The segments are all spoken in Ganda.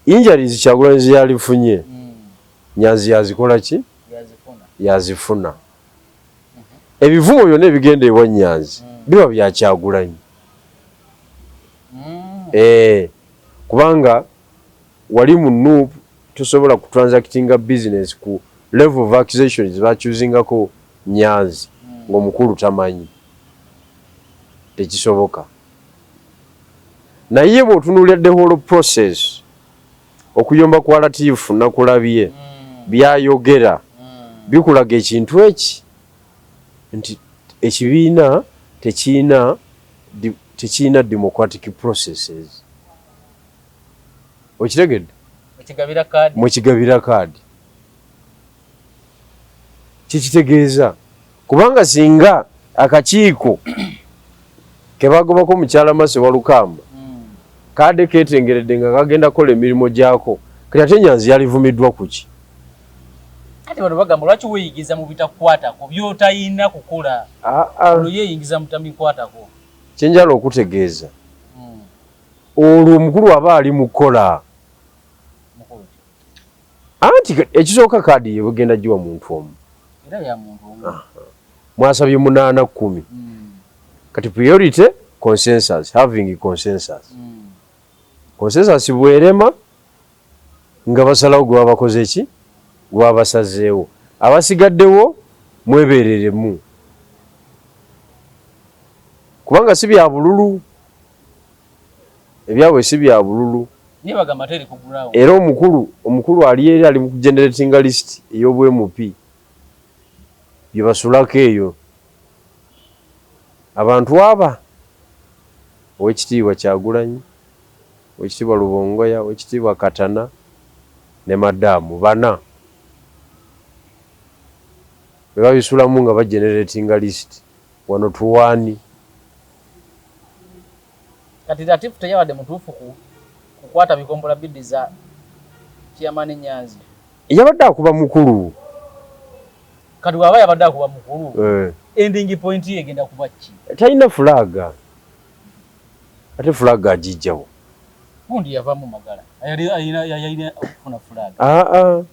injuries Kyagulanyi yalifunye Nyanzi yazikola ki yazifuna ebivumo byonna ebigenda ewa Nyanzi biba bya Kyagulanyi kubanga wali mu NUP tusobola kutransactinga business ku level of accusations bachoosingako Nyanzi ng'omukulu tamanyi tekisoboka naye bw'otunuulira the whole process okuyomba kwa Latifu nakulabye byayogera bikulaga ekintu eki nti ekibiina tekiina democratic processes okitegedde mwekigabira kaadi kikitegeeza kubanga singa akakiiko kebagobako mukyala Mase Walukamba kaade ketengeredde nga kagenda kola emirimu gyako kati ate Nyanzi yalivumiddwa kuki ate bano bagamba lwaki weeyigiza mu bitakukwatako by'otayina kukola olwo yeeyingiza mu tamikwatako kyenjala okutegeeza olwo omukulu aba ali mu kukola anti ekisooka kaadi ye bwegenda giwa muntu omu era ya muntu omu mwasabye 8-10 kati priority consensus having consensus consensus bwerema nga basalawo gwe babakoze ki gwe babasazeewo abasigaddewo mwebereremu kubanga si bya bululu ebyabwe si bya bululu era omukulu ali eri ali mu generating list ey'obwemupi bye basulako eyo abantu aba owekitiibwa Kyagulanyi owekitiibwa Lubongoya owekitiibwa Katana ne Madamu bana bwe babisulamu nga bagenerating list wano tuwaani kati Latifu teyawadde mutuufu kukwata bikombola bidi za Chairman Nyanzi yabadde akuba mukulu kati waba yabadde akuba mukulu ending point ye egenda kuba ki talina fulaga ate fulaga agijjawo gundi yava mu magala ayina okufuna fulaga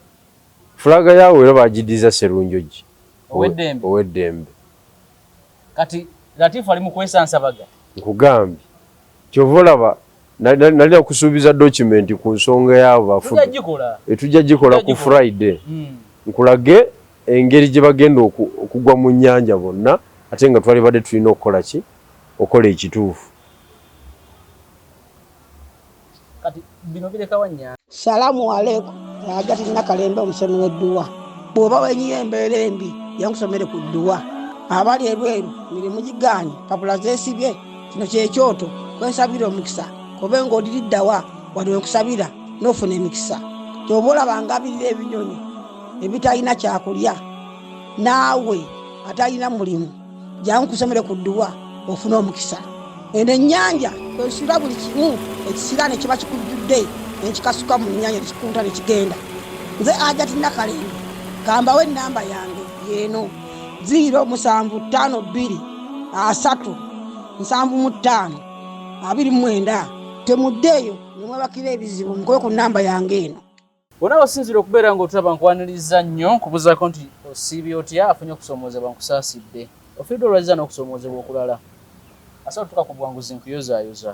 fulaga yawe era bagidiza Serunjoji ow'eddembe kati Latifu ali mu kwesansa baga nkugambye kyova olaba nalina kusuubiza document ku nsonga yaabo bafudu etujja gikola ku Friday nkulage engeri gye bagenda okugwa mu nnyanja bonna ate nga twali badde tulina okukola ki okola ekituufu kati bino birekawa Nyanzi salamu aleikum agati nakalembe omusomi w'edduwa bw'oba wenyiye embeera embi yankusomere ku dduwa abali ebweru mirimu gigaanye papula zeesibye kino kyekyoto kwesabira omukisa kobe ng'odiriddawa wadde okusabira n'ofuna emikisa kyoba olabanga abirira ebinyonyi ebitalina kyakulya naawe atalina mulimu jangu kusomere ku dduwa ofuna omukisa eno ennyanja kwesula buli kimu ekisira ne kiba kikujjudde nekikasuka mu nnyanja nekikunta nekigenda nze Agati Nakalembe gambawo ennamba yange yeeno 075-375-29 temuddeeyo nemwebakira ebizibu mukobe ku nnamba yange eno bona osinzira okubeera ng'otulaba nkwaniriza nnyo nkubuzaako nti osiibye otya afunye okusomoozebwa nkusaasidde ofiiridde olwaziza n'okusomoozebwa okulala asobola tuka ku bwanguzi nkuyozaayoza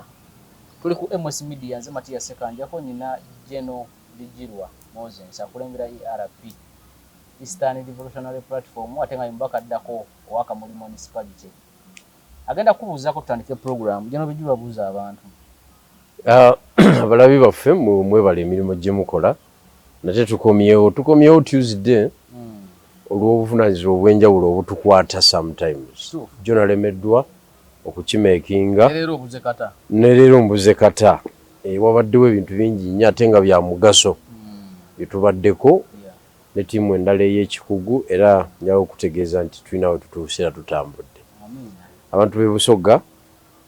tuli ku MS Media nze Matias Sekanjako nyina Jeno Bijirwa Moses akulembera ERP Eastern Revolutionary Platform ate nga mbaka addako ow'Akamuli Municipality agenda kubuuzaako tutandike program Jeno Bijirwa buuza abantu abalabi baffe mwebala emirimu gye mukola nate tukomyewo Tuesday olw'obuvunaanyizibwa obw'enjawulo obutukwata sometimes jo nalemeddwa okukimekinga ne leero mbuze kata wabaddewo ebintu bingi nnyo ate nga bya mugaso byetubaddeko ne ttiimu endala ey'ekikugu era njala okutegeeza nti tulinawe tutuuse era tutambudde abantu b'e Busoga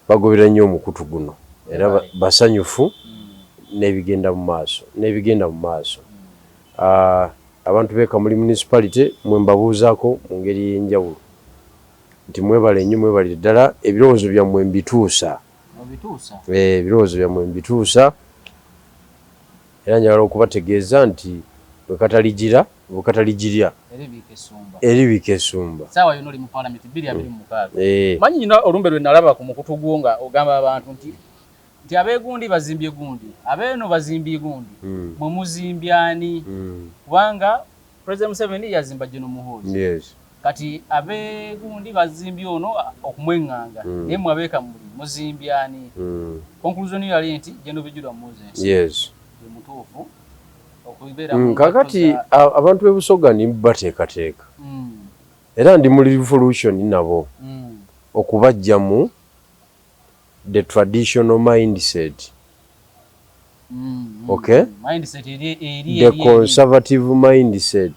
bagobera nnyo omukutu guno era basanyufu n'ebigenda mu maaso abantu b'e Kamuli Municipality mwe mbabuuzaako mu ngeri y'enjawulo nti mwebale nnyo mwebalire ddala ebirowoozo byammwe mbituusa era njagala okubategeeza nti bwekataligirya eribika esumba sawa yono oli mu parliament 226 manyi nyina olumbe lwe nalaba ku mukutu gwo nga ogamba abantu nti abeegundi bazimbye gundi abeeno bazimbye gundi mwe muzimbyani kubanga President Museveni yazimba General Muhoozi yes kati abeegundi bazimbye ono okumwenganga naye mwabeeka muli muzimbyani conclusion yali nti General Bijirwa Moses yes mutuufu okubeera kakati abantu b'e Busoga ni bateekateeka era ndi mu revolution nabo okubajja mu the traditional mindset okay mindset the conservative mindset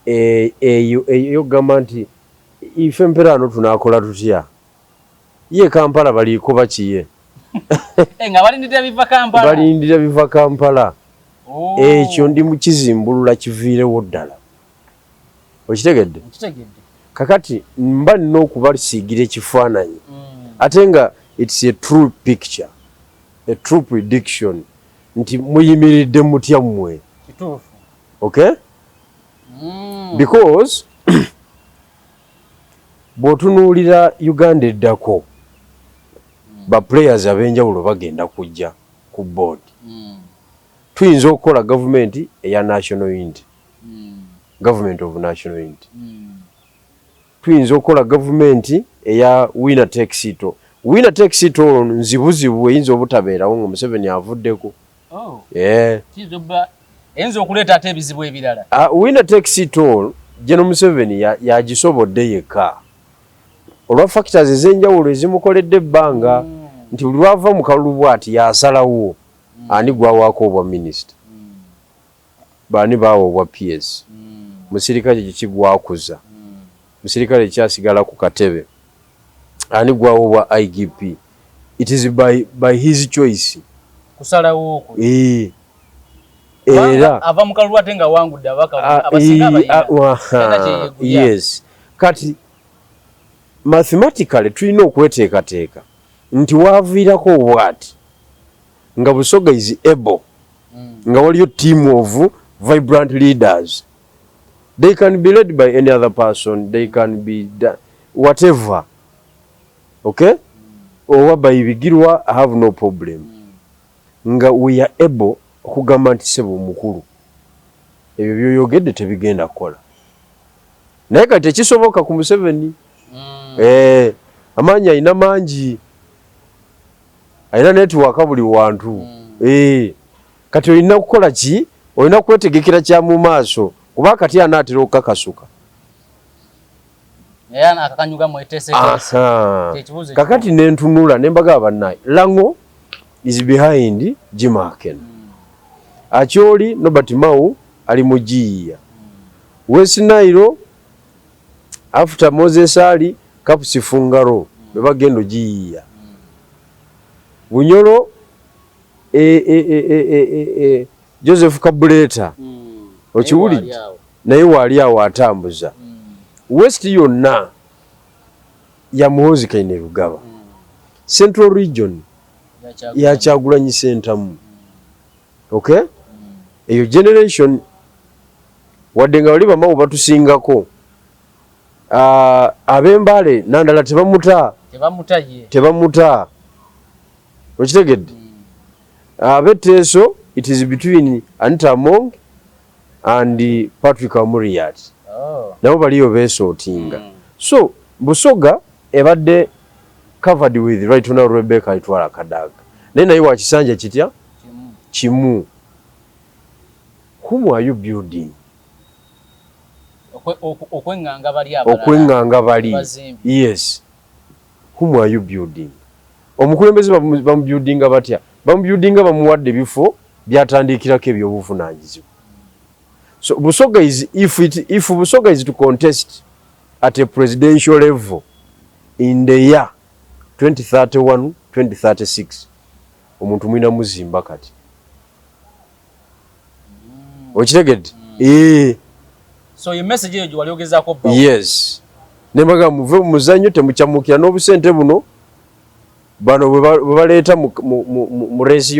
eyo gamba nti ife mperano tunakola tutya ye Kampala baliko bakiye nga balindira biva Kampala ekyo ndi mu kizimbulula kiviirewo ddala okitegedde kakati mba nina okubasiigira ekifaananyi ate nga it's a true picture a true prediction nti muyimiridde mutya mmwe okay because bw'otunuulira Uganda eddako ba players ab'enjawulo bagenda kujja ku board tuyinza okukola government eya national unity government of national unity tuyinza okukola government eya winner takes it all winner takes it all nzibuzibu eyinza obutabeerawo nga Museveni avuddeko eyinza okuleeta ate ebizibu ebirala winner takes it all General Museveni yagisobodde yekka olwa factors ez'enjawulo ezimukoledde ebbanga nti lwava mu kalulu bw'ati yasalawo ani gwawaako obwa minisita baani baawa obwa PS musirikale kikigwakuza musirikale kyasigala ku katebe ani gwawa obwa IGP it is by his choice kusalawo okwo era ava mu kalulu ate nga wangudde abasinga abayina yes kati mathematically tulina okweteekateeka nti waaviirako obwati nga Busoga is able nga waliyo team of vibrant leaders they can be led by any other person they can be whatever okay oba by Bigirwa I have no problem nga we are able okugamba nti sebo mukulu ebyo byoyogedde tebigenda kukola naye kati ekisoboka ku Museveni amaanyi alina mangi alina network buli wantu kati olina kukola ki olina kwetegekera kya mu maaso kuba kati anaatera okukakasuka kakati nentunula nembaga abannaye Lango is behind Jim Aken Acholi Nobert Mau ali mujiya West Nile after Moses Ali Kapusi Fungaro bebagendo jiya Bunyoro Joseph Kabuleta okiwulidde naye wali awo atambuza West yonna ya Muhoozi Kainerugaba Central Region ya Kyagulanyi Ssentamu okay eyo generation wadde nga bali bamawu batusingako ab'Embale Nandala tebamuta okitegedde ab'Etteeso it is between Anita Among and Patrick Amuriat nabo baliyo beesootinga so Busoga ebadde covered with right honorable Rebecca Itwala Kadaga naye wakisanja kitya kimu whom are you building okwenganga bali yes whom are you building omukulembeze bamubuildinga batya bamubuildinga bamuwadde bifo byatandikirako ebyobuvunaanyizibwa so Busoga is if Busoga is to contest at a presidential level in the year 2031-2036 omuntu mwina muzimba kati okitegedde so your message eyo waliogezaako bba yes nembaga muve mu muzannyo temukyamukira n'obusente buno bano bwe baleeta mu reesi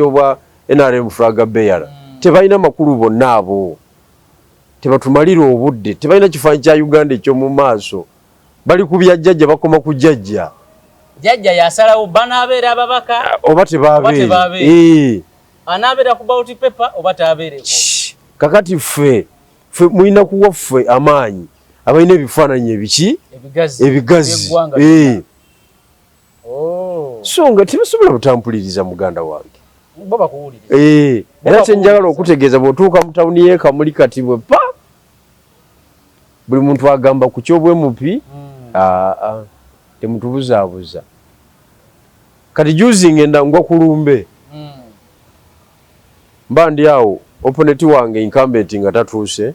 NRM flag bearer tebalina makulu bonna abo tebatumalira obudde tebalina kifaananyi kya Uganda ekyo mu maaso bali ku byajjajja bakoma ku jjajja jjajja yasalawo banaabeera ababaka oba tebabeere anaabeera ku ballot paper oba taabeereko kakati ffe mulina kuwa ffe amaanyi abalina ebifaananyi ebiki ebigazi so nga tebasobola butampuliriza muganda wange era kyenjagala okutegeeza bw'otuuka mu tawuni y'Ekamuli kati bwe pa buli muntu agamba ku kyobwemupi temutubuzaabuza kati juzi ngenda ngwa ku Lumbe mba ndi awo opponenti wange incumbent nga tatuuse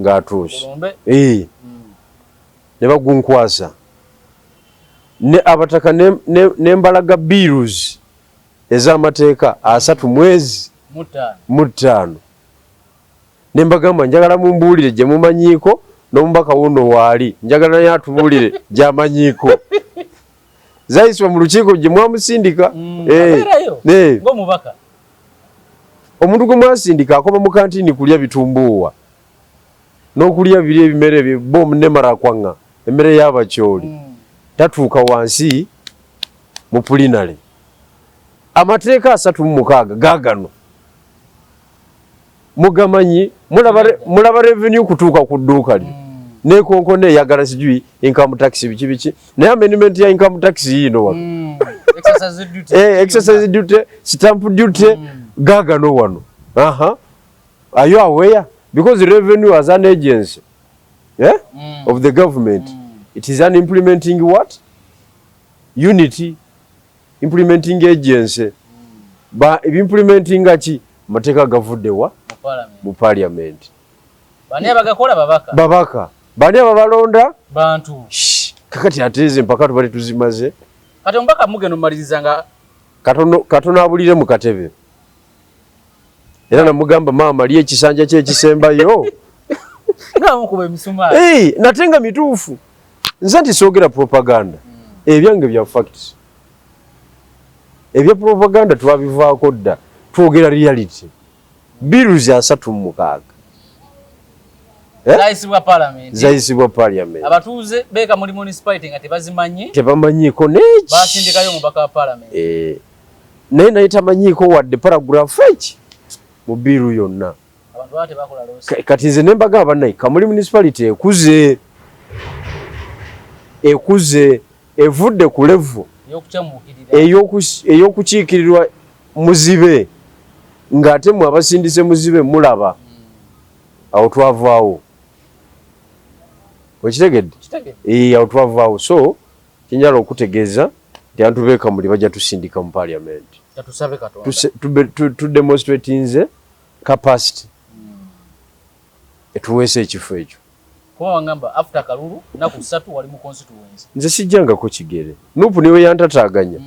ng'atuuse ne bagunkwasa ne abataka n'embalaga bills ez'amateeka 3 ne mbagamba njagala mumbuulire gye mumanyiiko n'omubaka wuno waali njagala naye atubuulire gy'amanyiiko zayisibwa mu lukiiko gye mwamusindika omuntu gwe mwasindika akoba mu kantini kulya bitumbuuwa n'okulya biri ebimere ebyo bomu ne marakwaŋŋa emmere y'abakyoli tatuuka wansi mu pulinale amateeka 36 gaagano mugamanyi mulaba revenue kutuuka ku dduuka lye nekonkone eyagala sijui income tax biki naye amendment ya income tax yino exercise duty stamp duty gaagano wano are you aware because the revenue as an agency of the government it is an implementing what unity implementing agency ba implementing achi mateeka gavudde wa mu parliament bani abagakola babaka bani ababalonda bantu kakati ateze mpaka tubali tuzimaze kati ombaka mugeno malirizanga katono abulire mu katebe era namugamba maama liye ekisanja kye kisembayo ngamu kuba emisuma natenga mituufu nze nti soogera propaganda ebyange bya facts ebya propaganda twabivaako dda twogera reality bills 36 zayisibwa parliament abatuuze beeka muri municipality nga tebamanyiiko basindikayo omubaka wa parliament naye naye tamanyiiko wadde paragraph eki mu biiru yonna kati nze nembagamba bannaye Kamuli municipality ekuze evudde ku levu ey'okukiikirirwa muzibe ng'ate mwe abasindise muzibe mulaba awo twavaawo okitegedde awo twavaawo so kinjala okutegeeza nti abantu b'Ekamuli bajja tusindika mu parliament tudemonstrate nze capacity etuweesa ekifo ekyo nze sijjangako kigere nupu niwe yantataaganya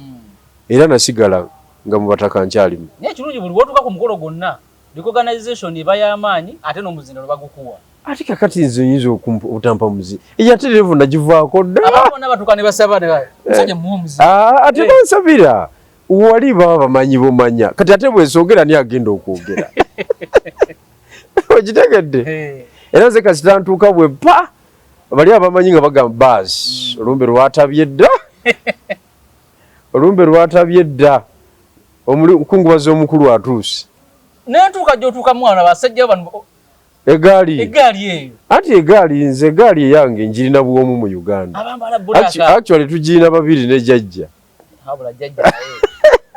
era nasigala nga mu bataka nkyalimu naye kirungi buli wotuuka ku mukolo gwonna organization eba y'amaanyi ate n'omuzindalo bagukuwa ate kakati nze nyinza otampa muzi ate levu nagivaako dda ate bansabira wali baba bamanyi bomanya kati ate bwesogera ni agenda okwogera okitegedde era nze kasita ntuuka bwe pa bali abamanyi nga bagamba baasi olumbe lwatabye dda omukungubazi omukulu atuuse nentuuka gy'otuuka mwana basajja bano egaali eyo ati nze egaali eyange njirina bwomu mu Uganda actually tugirina babiri ne jjajja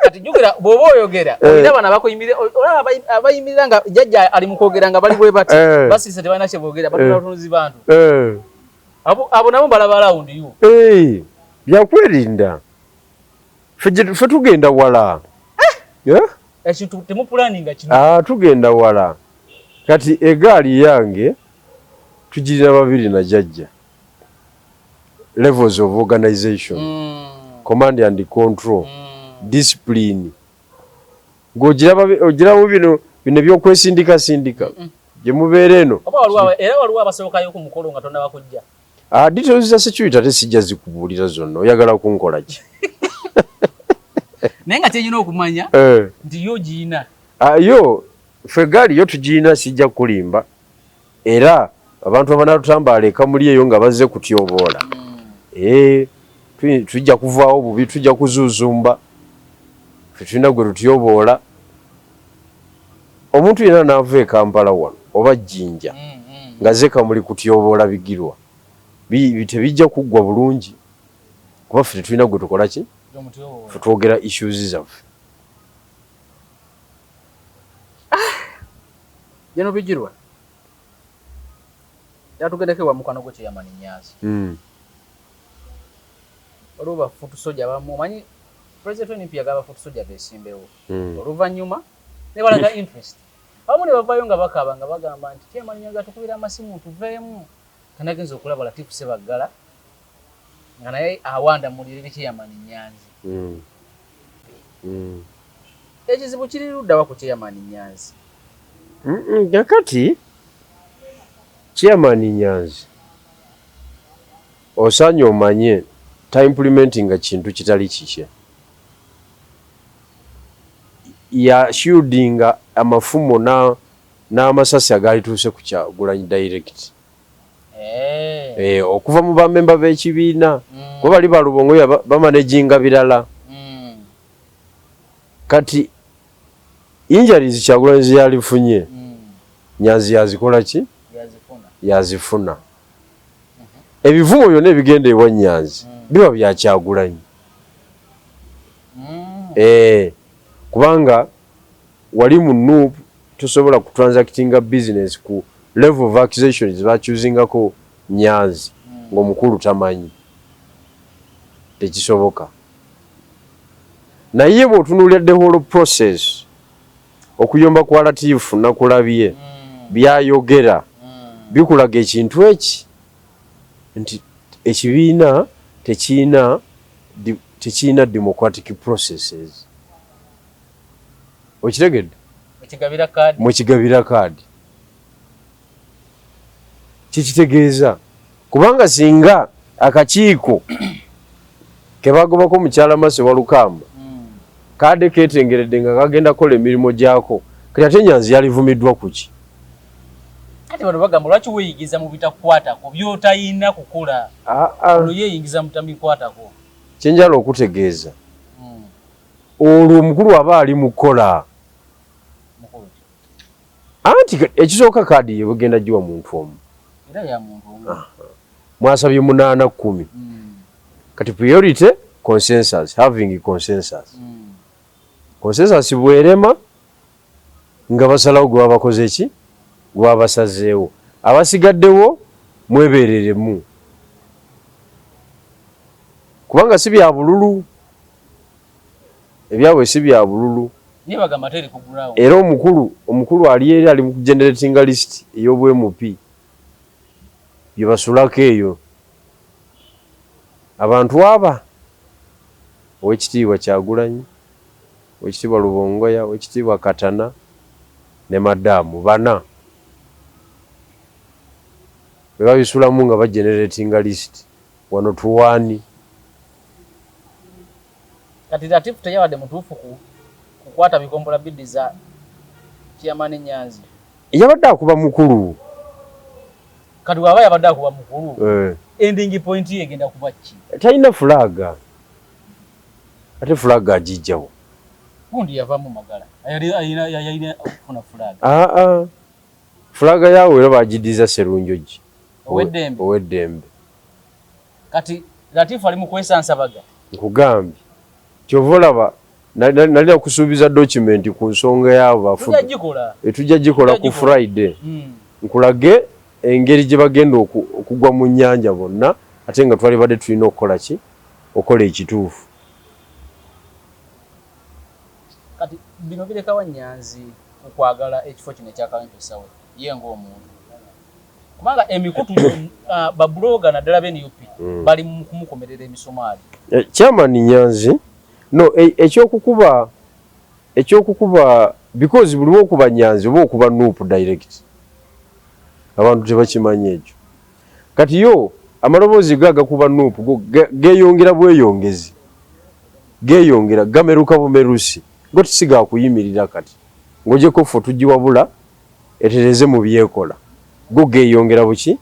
kati jjukira bw'oba oyogera olina bano abayimirira nga jjajja ali mu kwogera nga bali bwe bati basiise tebalina kye boogera batula batunuzi bantu abo nabo balaba lawundi yo byakwerinda ffe tugenda wala ekintu temupulaninga kino tugenda wala kati egaali yange tugirina babiri na jjajja levels of organization command and control discipline ng'ogiramu bino byokwesindika gye mubeera eno era waliwo abasobokayo ku mukolo nga tonna bakujja details za security ate sijja zikubuulira zonna oyagala kunkola ki Nenga kyenyina okumanya nti yo giina. Yo ffe gaali yo tugiina sijja kulimba era abantu abanatutambala eka muli eyo nga bazze kutyoboola. Tujja kuvaawo bubi, tujja kuzuuzumba, ffe tulina gwe tutyoboola. Omuntu yenna n'ava e Kampala wano oba Jjinja nga ze kamuli kutyoboola bigirwa tebijja kuggwa bulungi kuba ffe tetulina gwe tukola ki ffe twogera issues zaffe. Jeno bigirwa yatugendeko wa mukano gwe Chairman Nyanzi. Oluba futu soja bamu manyi President Olympia gaba futu soja besimbewo. Oluvannyuma ne balaga interest. Abamu ne bavayo nga bakaba nga bagamba nti Chairman Nyanzi atukubira amasimu tuveemu. Kanagenza okulaba Latifu Ssebaggala nga naye awanda mulirire Chairman Nyanzi. Ekizibu kiri ludda wa ku Chairman Nyanzi. Nakati Chairman Nyanzi osaanye omanye ta implementing nga kintu kitali kikye. Ya shieldinga amafumo n'amasasi agalituuse ku Kyagulanyi direct. Okuva mu bamemba b'ekibiina kuba bali balubongo bamanaginga birala. Kati injuries Kyagulanyi ziyalifunye Nyanzi yazikola ki? Yazifuna. Ebivumo byonna ebigenda ewa Nyanzi biba bya Kyagulanyi. Kubanga wali mu Nuupu tosobola kutransactinga business ku level of accusations bachoosingako Nyanzi ng'omukulu tamanyi. Tekisoboka. Naye bw'otunuulira the whole process okuyomba kwa Latifu nakulabye byayogera bikulaga ekintu eki nti ekibiina tekiina democratic processes. Okitegedde? Mwekigabira kaadi. Kikitegeeza kubanga singa akakiiko kebagobako mukyala Mase Walukamba kaade ketengeredde nga kagenda kola emirimu gyako kati ate Nyanzi yalivumiddwa kuki? Ate bano bagamba lwaki weeyigiza mu bitakukwatako by'otayina kukola olwo yeeyingiza mu tabikwatako. Kyenjala okutegeeza olwo omukulu aba ali mu kukola anti ekisooka kaadi ye bugenda giwa muntu omu era ya muntu omu. Mwasabye 8-10 kati priority consensus, having consensus. Consensus bwerema nga basalawo gwe bakoze ki gwe basazeewo abasigaddewo mwebereremu kubanga si bya bululu ebyabwe si bya bululu. Era omukulu ali eri ali mu generating list ey'obwemupi bye basulako eyo abantu aba Owekitiibwa Kyagulanyi, Owekitiibwa Lubongoya, Owekitiibwa Katana ne Madamu bana bwe babisulamu nga bagenerating list wano tuwaani. Kati Latifu teyawadde mutuufu kukwata bikombola bidi za Chairman Nyanzi. Yabadde akuba mukulu. Kati waba yabadde akuba mukulu. Ending point ye egenda kuba ki? Talina fulaga. Ate fulaga agijjawo. Gundi yava mu magala. Ayina okufuna fulaga. Fulaga yawe era bagidiza Sserunjogi. Ow'eddembe. Kati Latifu ali mu kwesansa baga. Nkugambye. Kyova olaba nalina kusuubiza document ku nsonga yaabo bafuta. Tujja gikola ku Friday. Nkulage engeri gye bagenda okugwa mu nnyanja bonna ate nga twali badde tulina okukola ki? Okola ekituufu. Kati bino birekawa Nyanzi okwagala ekifo kino ekyakampesawo ye ng'omuntu. Kubanga emikutu babloga naddala b'NUP bali mu kumukomerera emisomaali. Chairman Nyanzi no ekyokukuba because buli okuba Nyanzi oba okuba Nuupu direct abantu tebakimanyi ekyo. Kati yo amaloboozi gaga kuba Nuupu geeyongera bweyongezi geeyongera gameruka bumerusi ngo tisiga kuyimirira kati ngojeko fo tujiwabula etereze mu byekola go geeyongera buki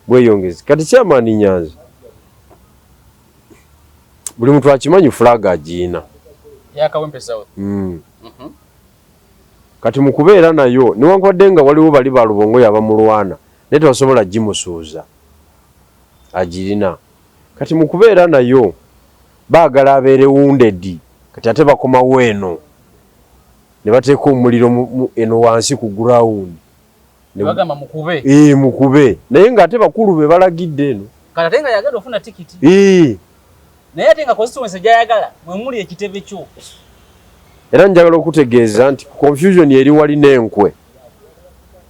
gweyongezi kati kyamaani Nyanzi buli muntu akimanyi flag agiina yakawempe South kati mu kubeera nayo newankubadde nga waliwo bali ba Lubongo yabamulwana naye tebasobola gimusuuza agirina kati mu kubeera nayo baagala abeere wounded kati ate bakomawo eno ne bateeka omuliro eno wansi ku ground bagamba mukube mukube naye ng'ate bakulu be balagidde eno kati ate nga yagala ofuna tikiti naye ate nga constituency gyayagala mwe muli ekitebe kyo era njagala okutegeeza nti confusion eri wali n'enkwe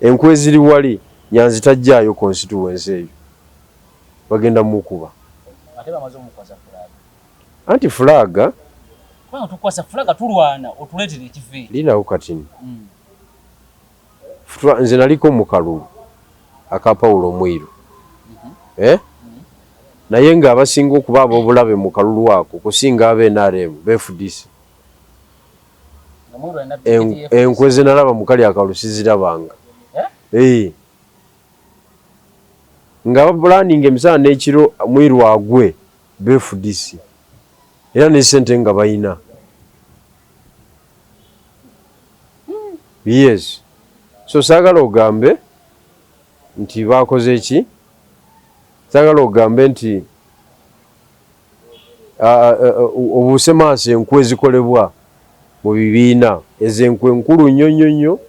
enkwe ziri wali Nyanzi tajjaayo constituency eyo bagenda mukuba ate bamaze omukwasa flag anti flag kwa tukwasa flag tulwana otuletere ekifi linawo katini nze naliko mu kalulu aka Paulo Mwiru naye nga abasinga okuba ab'obulabe mu kalulu ako kusinga ab'NRM BFDC enkwe ze nalaba mu kali akalu sizirabanga nga bapulaninga emisana n'ekiro Mwiru agwe BFDC era ne ssente nga bayina yes so saagala ogambe nti bakoze ki saagala ogambe nti obuuse maaso enkwe ezikolebwa mu bibiina ezenkwe enkulu nnyo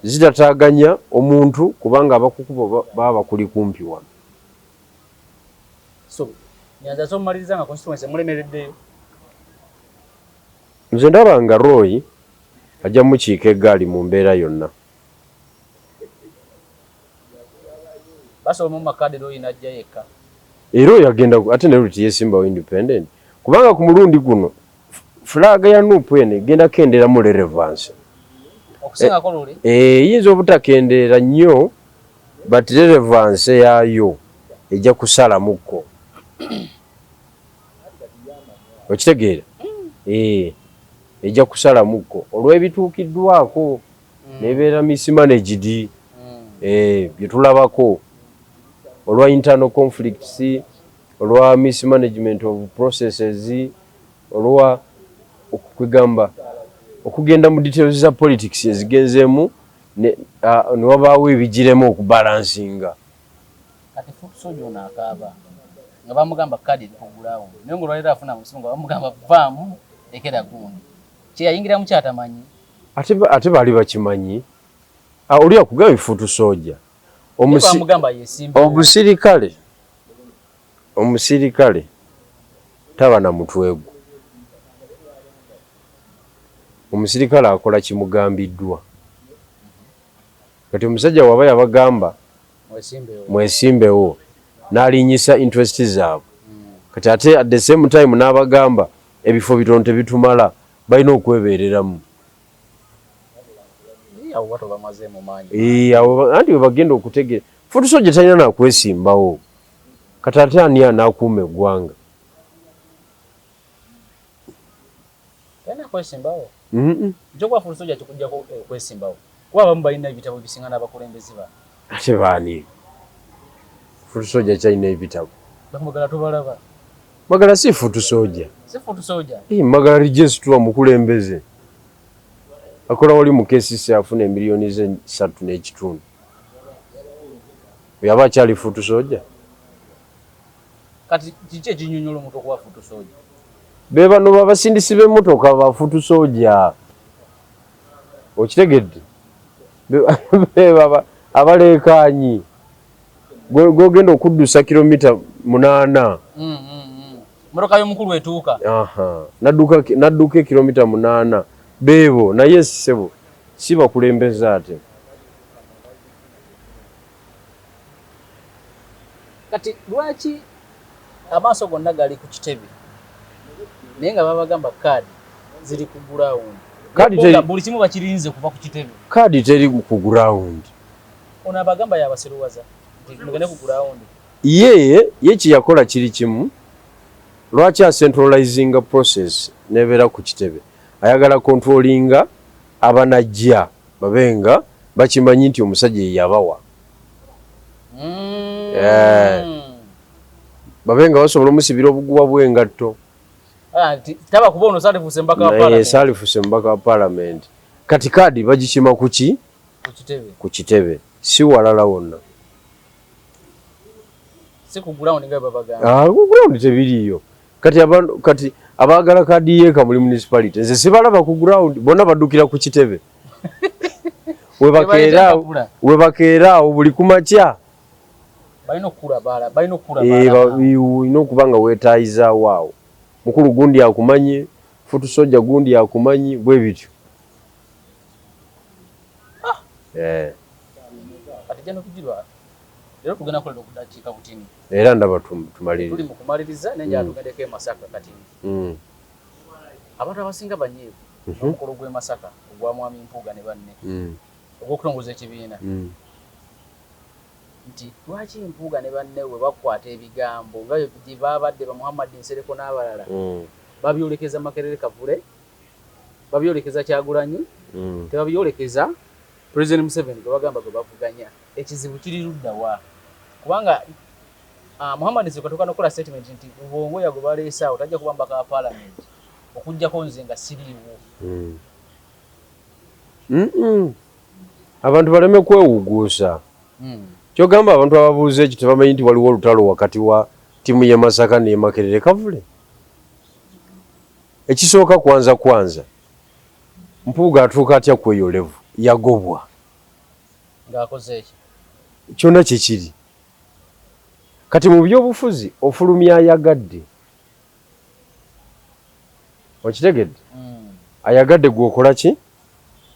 zitataaganya omuntu kubanga abakukuba baba bakuli kumpi wano so Nyanzi asomaliriza nga constituency mulemereddeyo nze ndaba nga Roy ajja mukiika eggaali mu mbeera yonna basobola mu makadde Roy najja yekka era yagenda ate ne Ruti yesimbawo independent kubanga ku mulundi guno flag ya NUP ene genda kendera mu relevance okusinga ko luli yinza obutakendera nnyo but relevance yayo ejja kusala mukko okitegeera ejja kusala mukko olw'ebituukiddwako nebeera mismanaged byetulabako olwa internal conflicts olwa mismanagement of processes olwa okugamba okugenda mu details za politics ezigenzeemu ne wabaawo ebigiremu okubalansinga kati futu sojo n'akaaba nga bamugamba kadi okugulawo naye ng'olwaliro afuna musungu bamugamba vaamu ekera gundi kyeyayingiramu kyatamanyi ate baali bakimanyi oli akugamba futu soja omusirikale taba na mutwegu omusirikale akola kimugambiddwa kati omusajja waba yabagamba mwesimbewo n'alinyisa interest zaabwe kati ate at the same time n'abagamba ebifo bitono tebitumala balina okwebeereramu anti we bagenda okutegeera futu soja talina nakwesimbawo kati ate ani anaakuuma eggwanga ate baani futu soja kyalina ebitabo magala si futu soja magala rijesitwa mukulembeze akola wali mu KCC afuna emiliyoni ze 3.5 yaba kyali futu soja kati kiki ekinyonyola omuntu okuba futu soja be bano babasindisi b'emmotoka ba futu soja okitegedde beba abaleekaanyi gwogenda okuddusa kilomita 8 motoka y'omukulu etuuka nadduka kilomita 8 beebo naye sebo si bakulembeza ate kati lwaki amaaso gonna gali ku kitebe naye nga babagamba kaadi ziri ku ground buli kimu bakirinze kuva ku kitebe kaadi teri ku ground ono abagamba yabaseruwaza nti mugende ku ground ye kiyakola kiri kimu lwaki centralizing process nebeera ku kitebe ayagala controllinga abanajja babenga bakimanyi nti omusajja ye yabawa babenga basobola omusibira obuguwa bw'engatto taba kuba ono salifuse mbaka wa parliament salifuse mbaka wa parliament kati kadi bagikima kuki ku kitebe si walala wonna si ku ground nga babagamba ku ground tebiriyo kati abaagala kadi yeeka muri municipality nze sibalaba ku ground bonna baddukira ku kitebe webakeeraawo buli kumakya balina okkulabala balina olina okuba nga weetaayizaawo awo mukulu gundi akumanyi futu sojja gundi akumanyi bwe bityo era ndaba tumaliriza Masaka kati abantu abasinga banyeevu omukolo gw'e Masaka ogwa Mwami Mpuuga ne banne ogw'okutongoza ekibiina nti lwaki Mpuuga ne banne we bakwata ebigambo nga gye babadde ba Muhammad Nsereko n'abalala babyolekeza Makerere Kavule babyolekeza Kyagulanyi tebabyolekeza President Museveni gwe bagamba gwe bavuganya ekizibu kiri ludda wa kubanga Muhammad Nsereko atuuka n'okola statement nti Bubongo yago baleesa awo tajja kuba mbaka wa parliament okujjako nze nga siriiwo abantu baleme kwewuguusa kyogamba abantu ababuuza ekyo tebamanyi nti waliwo olutalo wakati wa ttiimu y'e Masaka ne Makerere Kavule ekisooka kwanza Mpuuga atuuka atya kweyo levu yagobwa ng'akoze eki kyonna kikiri kati mu byobufuzi ofulumya ayagadde okitegedde ayagadde gwokola ki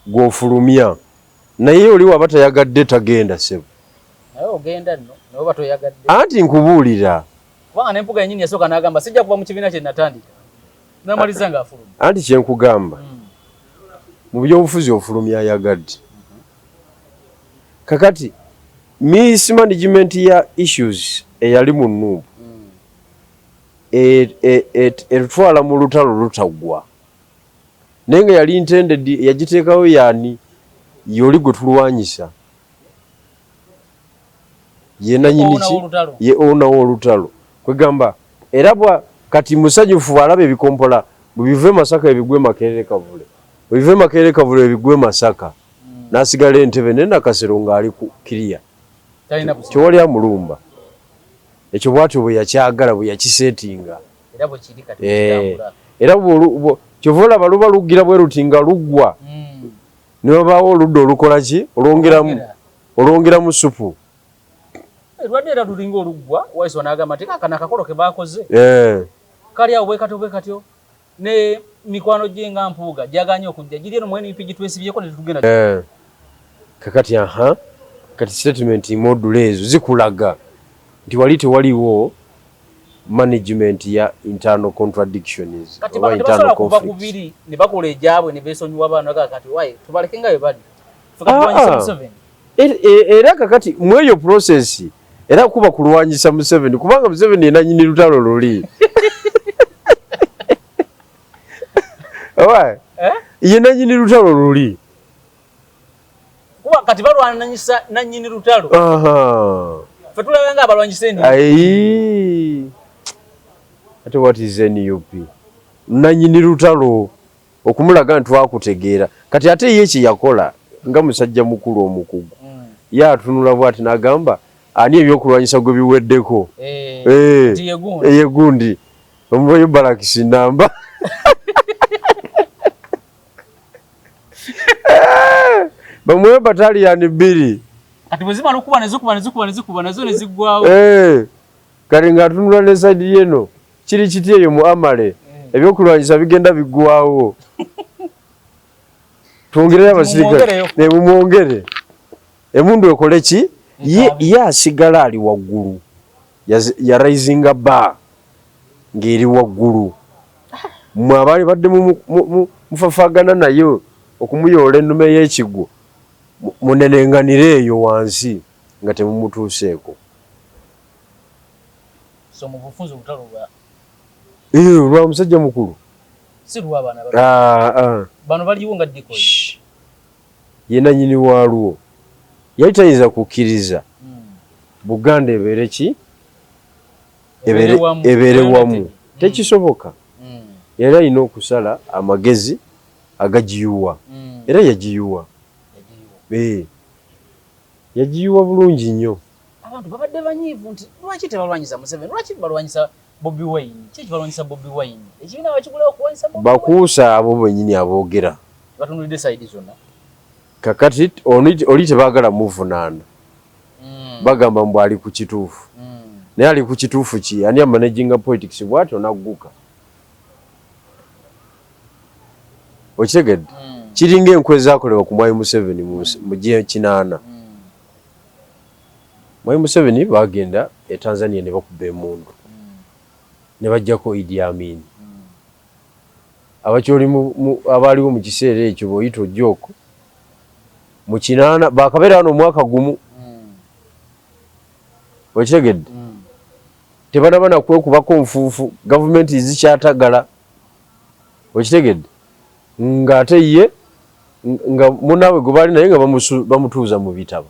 gwofulumya naye oli waba tayagadde tagenda sebo naye ogenda nno naye oba toyagadde anti nkubuulira kubanga n'Empuuga yennyini yasooka n'agamba sijja kuva mu kibiina kye natandika namaliza ng'afulumya anti kyenkugamba mu byobufuzi ofulumya ayagadde kakati mismanagement ya issues eyali mu Nuupu etwala mu lutalo lutagwa naye nga yali intended yagiteekawo yaani yoli gwe tulwanyisa ye nanyiniki ye onawo olutalo kwegamba era kati musanyufu alaba ebikompola bwebive Masaka ebigwe Makerere Kavule bwebive Makerere Kavule ebigwe Masaka n'asigala entebe naye Nakasero ng'ali ku kiriya kyewali amulumba ekyo bwatyo bwe yakyagala bwe yakiseetinga era kyova olaba luba luggira bwe ruti nga luggwa ne wabaawo oludda olukola ki olwongeramu supu lwadde era lulinga oluggwa Waiso n'agamba nti kakano akakolo ke baakoze kali awo bwe katyo ne mikwano gye nga Mpuuga gyaganye okujja giri eno mu NUP gitwesibyeko ne tetugenda kakati kati statement module ezo zikulaga nti wali tewaliwo management ya internal contradictions oba internal conflicts kubiri ne bakola ejaabwe ne besonyiwa abaana kati waye tubaleke nga bwe bali era kakati mweyo process era kuba kulwanyisa Museveni kubanga Museveni yenanyini lutalo luli owa yenanyini lutalo luli kuba kati balwanyisa nanyini lutalo fetula nga abalwanyisa NUP ate what is NUP nanyini lutalo okumulaga nti wakutegeera kati ate ye kye yakola nga musajja mukulu omukugu yatunula bwati n'agamba ani ebyokulwanyisa gwe biweddeko yegundi omubayo balakisi namba bamuwe bataliyani 2 kati bwezimala okuba nezikuba nazo neziggwawo kati ng'atunula ne side yeno kiri kiti eyo mu Amale ebyokulwanyisa bigenda biggwawo twongerera abasirikale ne mumwongere emundu ekole ki ye asigala ali waggulu ya rising bar ng'eri waggulu mmwe abaali badde mufafaagana nayo okumuyoola ennume y'ekigwo munenenganire eyo wansi nga temumutuuseeko so mu bufunze obutalo lwa musajja mukulu si lwa bana bano baliwo nga dikoyi yena nyini walwo yali tayinza kukkiriza Buganda ebeere ki ebeere wamu tekisoboka yali alina okusala amagezi agagiyuwa era yagiyuwa yagiyuwa bulungi nnyo abantu babadde banyiivu nti lwaki tebalwanyisa Museveni lwaki balwanyisa Bobi Wine kiki balwanyisa Bobi Wine ekibiina bakigulawo okulwanyisa Bobi Wine bakuusa abo bennyini aboogera batunulidde sayidi zonna kakati oli tebaagala muvunaana bagamba mbu ali ku kituufu naye ali ku kituufu ki ani amanaginga politics bw'ati onagguka okitegedde kiringa enkwe zaakolebwa ku Mwai Museveni mu G8 Mwai Museveni bagenda e Tanzania ne bakuba emundu ne bajjako Idi Amin abakyoli abaaliwo mu kiseera ekyo bw'oyita ojjooko mu 8 bakabeera wano omwaka gumu okitegedde tebanaba nakwekubako nfuufu gavumenti zikyatagala okitegedde ng'ate ye nga munaawe gwe baali naye nga bamutuuza mu bitaba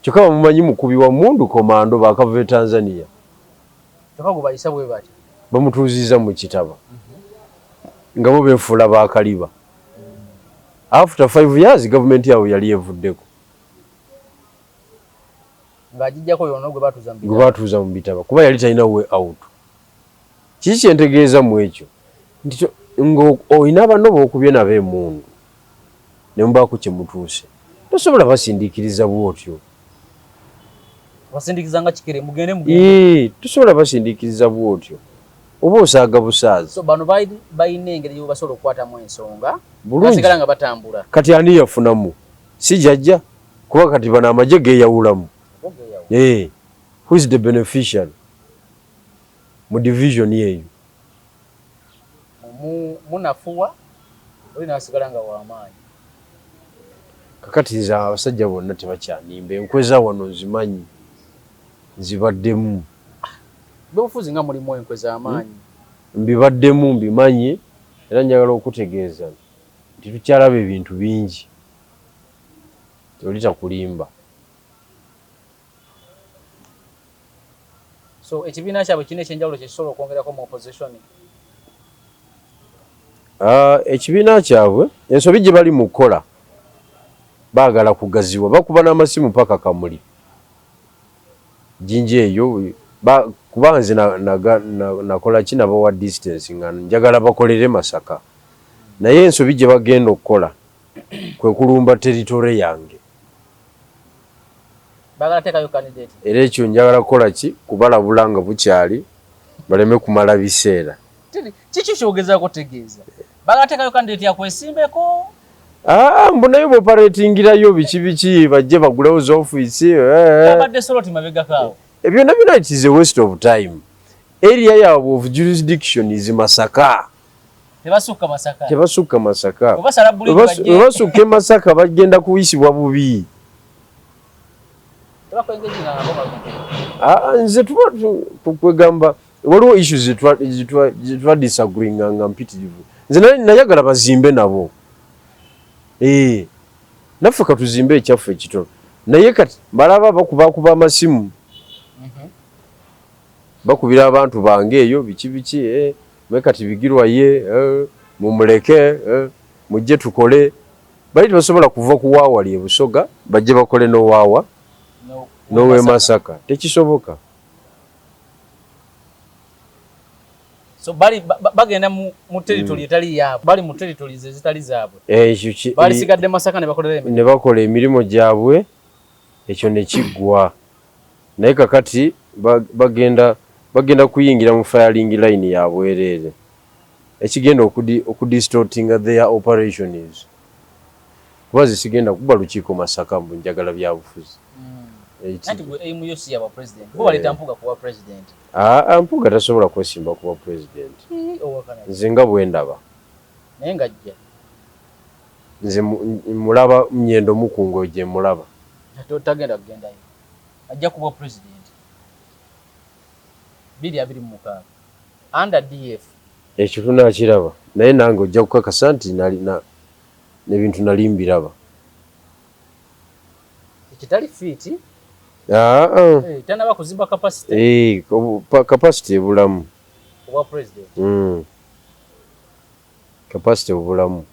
kyokka bamumanyi mukubi wa mundu komando bakava e Tanzania bamutuuziza mu kitaba nga bo beefuula bakaliba after 5 years gavumenti yaabwe yali evuddeko ng'agijjako yono gwe batuuza mu bitaba kuba yali talina way out kiki kyentegeeza mu ekyo nti ng'olina banno bookubye nabo emundu ne mubaako kye mutuuse tosobola basindiikiriza bw'otyo basindikizanga kikere mugende tosobola basindiikiriza bw'otyo oba osaaga busaazi so bano bayina engeri gye basobola okukwatamu ensonga basigala nga batambula kati ani yafunamu si jajja kuba kati bano amagye geeyawulamu who is the beneficiary mu division eyo munafuwa oli nasigala nga wamaanyi kakati nze abasajja bonna tebakyanimba enkweza wano nzimanyi nzibaddemu bebufuzi nga mulimu enkwe z'amaanyi mbibaddemu mbimanyi era njagala okutegeeza nti tukyalaba ebintu bingi tolitakulimba so ekibiina kyabwe kirina ekyenjawulo kyekisobola okwongerako mu opposition ekibiina kyabwe ensobi gye bali mu kukola baagala kugaziwa bakuba n'amasimu paka Kamuli jinji eyo kuba nze nakola ki nabo wa distance nga njagala bakolere Masaka naye ensobi gye bagenda okukola kwe kulumba territory yange era ekyo njagala kukola ki kubalabula nga bukyali baleme kumala biseera kiki kyogezaako tegeeza bagateekayo kandidate yakwesimbeko mbu naye boparatingirayo biki bajje bagulewo z'ofiisi babadde soloti mabegakaawo ebyo byonna it is a waste of time area yaabwe of jurisdiction is Masaka tebasukka Masaka webasukka Masaka bagenda kuyisibwa bubi nze tukwegamba waliwo issues zetwa disagreeing nga mpitirivu nze nayagala bazimbe nabo naffe katuzimbe ekyaffe ekitono naye kati balaba bakubakuba amasimu bakubira abantu bange eyo biki kati bigirwa ye mumuleke mujje tukole bali tebasobola kuva kuwaawali ebusoga bajje bakole n'owaawa n'ow'e Masaka tekisoboka so bali bagenda mu territory etali yaabwe bali mu territories ezitali zaabwe bali sigadde Masaka ne bakola emirimu gyabwe ekyo ne kiggwa naye kakati bagenda kuyingira mu firing line yabwereere ekigenda okudistortinga their operations kuba zisigenda kuba lukiiko Masaka mbu njagala byabufuzi Mpuuga tasobola kwesimba kuba president nze nga bwe ndaba nze mulaba Mnyendo Mukungo gye mulaba tagenda kugendayo ajja kuba president 2026 under DF ekyo tunakiraba naye nange ojja kukakasa nti n'ebintu nali mbiraba kitali fit tanaba kuzimba capacity ebulamu wa president capacity obulamu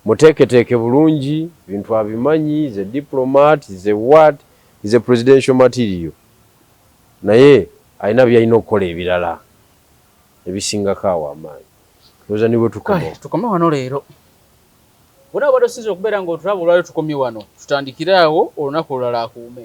muteeketeeke bulungi bintu abimanyi ze diplomat ze what is a presidential material naye alina byalina okukola ebirala ebisingako awo amaanyi oza niwe tukome wano leero bwona bwado sinza okubeera ng'otulaba olwali tukomye wano tutandikire awo olunaku olulala akuume